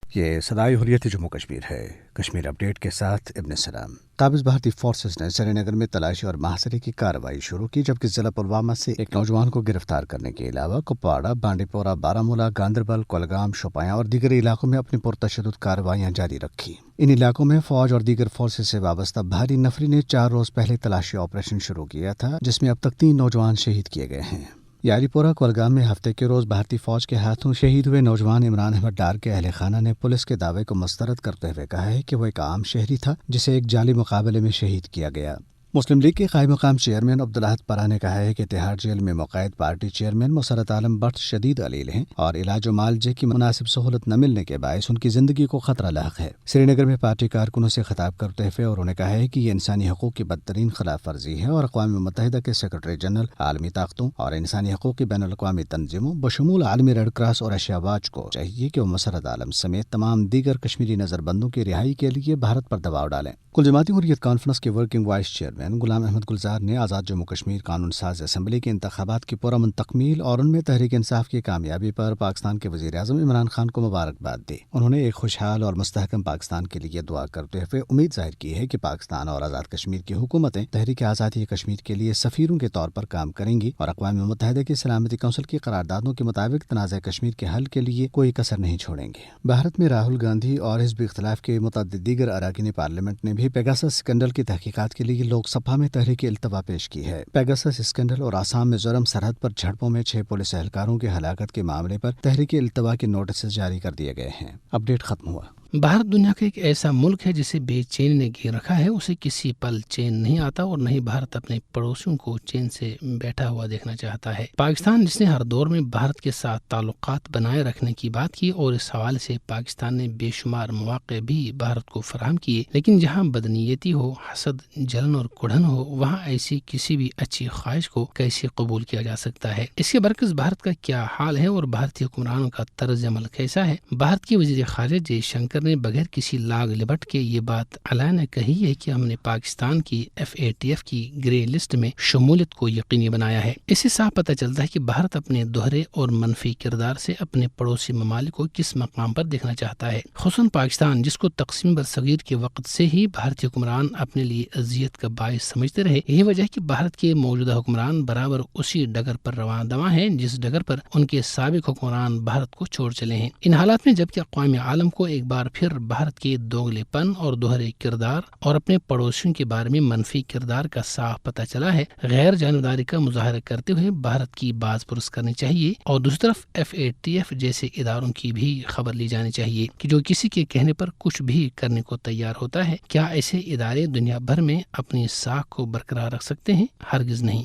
یہ صدائے حریت جموں کشمیر ہے۔ کشمیر اپڈیٹ کے ساتھ ابن سلام۔ قابض بھارتی فورسز نے سری نگر میں تلاشی اور محاصرے کی کارروائی شروع کی، جبکہ ضلع پلوامہ سے ایک نوجوان کو گرفتار کرنے کے علاوہ کپواڑہ، بانڈی پورہ، بارامولہ، گاندربل، کولگام، شوپیاں اور دیگر علاقوں میں اپنی پرتشدد کارروائیاں جاری رکھی۔ ان علاقوں میں فوج اور دیگر فورسز سے وابستہ بھاری نفری نے 4 روز پہلے تلاشی آپریشن شروع کیا تھا، جس میں اب تک 3 نوجوان شہید کیے گئے ہیں۔ یاری پورہ کولگام میں ہفتے کے روز بھارتی فوج کے ہاتھوں شہید ہوئے نوجوان عمران احمد ڈار کے اہل خانہ نے پولیس کے دعوے کو مسترد کرتے ہوئے کہا ہے کہ وہ ایک عام شہری تھا جسے ایک جعلی مقابلے میں شہید کیا گیا۔ مسلم لیگ کے قائم مقام چیئرمین عبدالحد پرہ نے کہا ہے کہ تہاڑ جیل میں مقید پارٹی چیئرمین مسرت عالم بٹ شدید علیل ہیں اور علاج و معالجے کی مناسب سہولت نہ ملنے کے باعث ان کی زندگی کو خطرہ لاحق ہے۔ سری نگر میں پارٹی کارکنوں سے خطاب کرتے ہوئے انہوں نے کہا ہے کہ یہ انسانی حقوق کی بدترین خلاف ورزی ہے اور اقوام متحدہ کے سیکرٹری جنرل، عالمی طاقتوں اور انسانی حقوق کی بین الاقوامی تنظیموں بشمول عالمی ریڈ کراس اور ایشیا واچ کو چاہیے کہ وہ مسرت عالم سمیت تمام دیگر کشمیری نظر بندوں کی رہائی کے لیے بھارت پر دباؤ ڈالیں۔ کل جماعتی حریت کانفرنس کے working vice chairman Ghulam Ahmad گلزار نے آزاد جموں کشمیر قانون ساز اسمبلی کے انتخابات کی پرامن تکمیل اور ان میں تحریک انصاف کی کامیابی پر پاکستان کے وزیر اعظم عمران خان کو مبارکباد دی۔ انہوں نے ایک خوشحال اور مستحکم پاکستان کے لیے دعا کرتے ہوئے امید ظاہر کی ہے کہ پاکستان اور آزاد کشمیر کی حکومتیں تحریک آزادی کشمیر کے لیے سفیروں کے طور پر کام کریں گی اور اقوام متحدہ کی سلامتی کونسل کی قراردادوں کے مطابق تنازع کشمیر کے حل کے لیے کوئی کسر نہیں چھوڑیں گے۔ بھارت میں راہل گاندھی اور حزب اختلاف کے متعدد دیگر اراکین پارلیمنٹ نے بھی پیگاسس اسکینڈل کی تحقیقات کے لیے لوک سبھا میں تحریک التوا پیش کی ہے۔ پیگاسس اسکینڈل اور آسام میں جرم سرحد پر جھڑپوں میں 6 پولیس اہلکاروں کی ہلاکت کے معاملے پر تحریک التوا کے نوٹسز جاری کر دیے گئے ہیں۔ اپڈیٹ ختم ہوا۔ بھارت دنیا کا ایک ایسا ملک ہے جسے بے چینی نے گھیر رکھا ہے۔ اسے کسی پل چین نہیں آتا اور نہ ہی بھارت اپنے پڑوسیوں کو چین سے بیٹھا ہوا دیکھنا چاہتا ہے۔ پاکستان، جس نے ہر دور میں بھارت کے ساتھ تعلقات بنائے رکھنے کی بات کی اور اس حوالے سے پاکستان نے بے شمار مواقع بھی بھارت کو فراہم کیے، لیکن جہاں بدنیتی ہو، حسد، جلن اور کڑھن ہو، وہاں ایسی کسی بھی اچھی خواہش کو کیسے قبول کیا جا سکتا ہے؟ اس کے برعکس بھارت کا کیا حال ہے اور بھارتی حکمرانوں کا طرز عمل کیسا ہے؟ بھارت کے وزیر خارجہ جے شنکر نے بغیر کسی لاگ لبٹ کے یہ بات اعلان کہی ہے کہ ہم نے پاکستان کی FATF کی گرے لسٹ میں شمولیت کو یقینی بنایا ہے۔ اس سے صاف پتہ چلتا ہے کہ بھارت اپنے دوہرے اور منفی کردار سے اپنے پڑوسی ممالک کو کس مقام پر دیکھنا چاہتا ہے، خصوصاً پاکستان، جس کو تقسیم برصغیر کے وقت سے ہی بھارتی حکمران اپنے لیے اذیت کا باعث سمجھتے رہے۔ یہی وجہ ہے کہ بھارت کے موجودہ حکمران برابر اسی ڈگر پر رواں دواں ہیں جس ڈگر پر ان کے سابق حکمران بھارت کو چھوڑ چلے ہیں۔ ان حالات میں جبکہ اقوام عالم کو ایک بار پھر بھارت کے دوگلے پن اور دوہرے کردار اور اپنے پڑوسیوں کے بارے میں منفی کردار کا صاف پتہ چلا ہے، غیر جانبداری کا مظاہرہ کرتے ہوئے بھارت کی باز پرس کرنی چاہیے اور دوسری طرف FATF جیسے اداروں کی بھی خبر لی جانی چاہیے کہ جو کسی کے کہنے پر کچھ بھی کرنے کو تیار ہوتا ہے۔ کیا ایسے ادارے دنیا بھر میں اپنی ساکھ کو برقرار رکھ سکتے ہیں؟ ہرگز نہیں۔